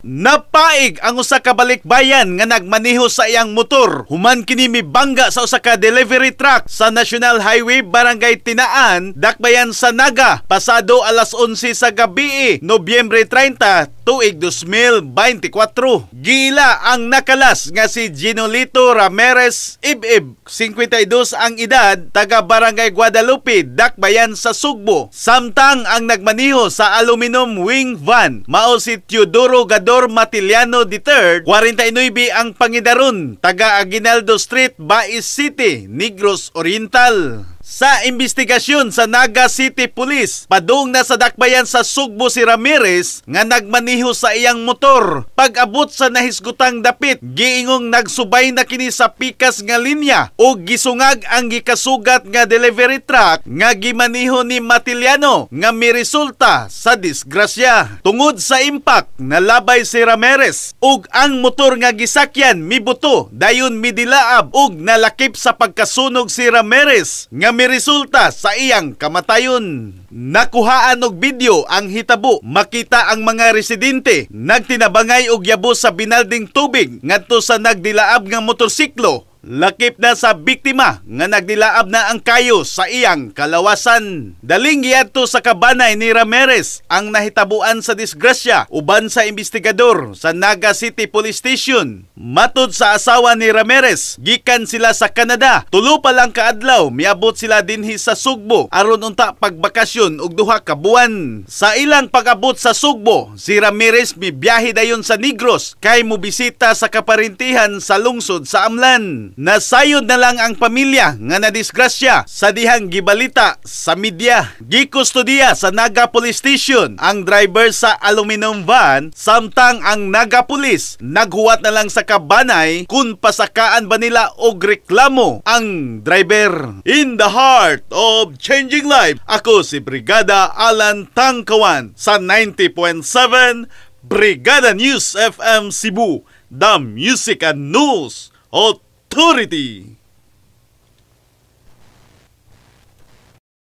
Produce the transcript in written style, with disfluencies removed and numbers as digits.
Napaig ang usa ka balikbayan nga nagmaneho sa iyang motor. Human kini mibangga sa usa ka delivery truck sa National Highway Barangay Tinaan, Dakbayan sa Naga, pasado alas 11 sa gabi, Nobyembre 30, tuig 2024. Gila ang nakalas nga si Ginolito Ramirez Ibib, 52 ang edad, taga Barangay Guadalupe, Dakbayan sa Sugbo. Samtang ang nagmaneho sa aluminum wing van mao si Teodoro Gador Matiliano III, 49 ang pangidaron, taga Aguinaldo Street, Bais City, Negros Oriental. Sa investigasyon sa Naga City Police, padung na sa dakbayan sa Sugbo si Ramirez nga nagmaneho sa iyang motor. Pag-abot sa nahisgutang dapit, giingong nagsubay na kini sa pikas nga linya o gisungag ang gikasugat nga delivery truck nga gimaneho ni Matiliano nga miresulta sa disgrasya. Tungod sa impact, nalabay si Ramirez ug ang motor nga gisakyan mibuto, dayon midilaab ug nalakip sa pagkasunog si Ramirez nga miresulta sa iyang kamatayon. Nakuhaan og video ang hitabo, makita ang mga residente nagtinabangay og yabo sa binalding tubig ngadto sa nagdilaab nga motorsiklo. Lakip na sa biktima nga nagdilaab na ang kayo sa iyang kalawasan. Daling giadto sa kabanay ni Ramirez ang nahitabuan sa disgrasya uban sa investigador sa Naga City Police Station. Matod sa asawa ni Ramirez, gikan sila sa Canada. Tulo pa lang kaadlaw miabot sila dinhi sa Sugbo aron unta pagbakasyon og duha ka buwan. Sa ilang pag-abot sa Sugbo, si Ramirez mibiyahe dayon sa Negros kay mobisita sa kaparintihan sa lungsod sa Amlan. Nasayod na lang ang pamilya nga nadisgrasya sa dihang gibalita sa media. Gikustudiya sa Naga Police Station ang driver sa aluminum van, samtang ang Naga Police naghuwat na lang sa kabanay kung pasakaan ba nila og reklamo ang driver. In the heart of changing life, ako si Brigada Alan Tangkawan sa 90.7 Brigada News FM Cebu, the Music and News Authority.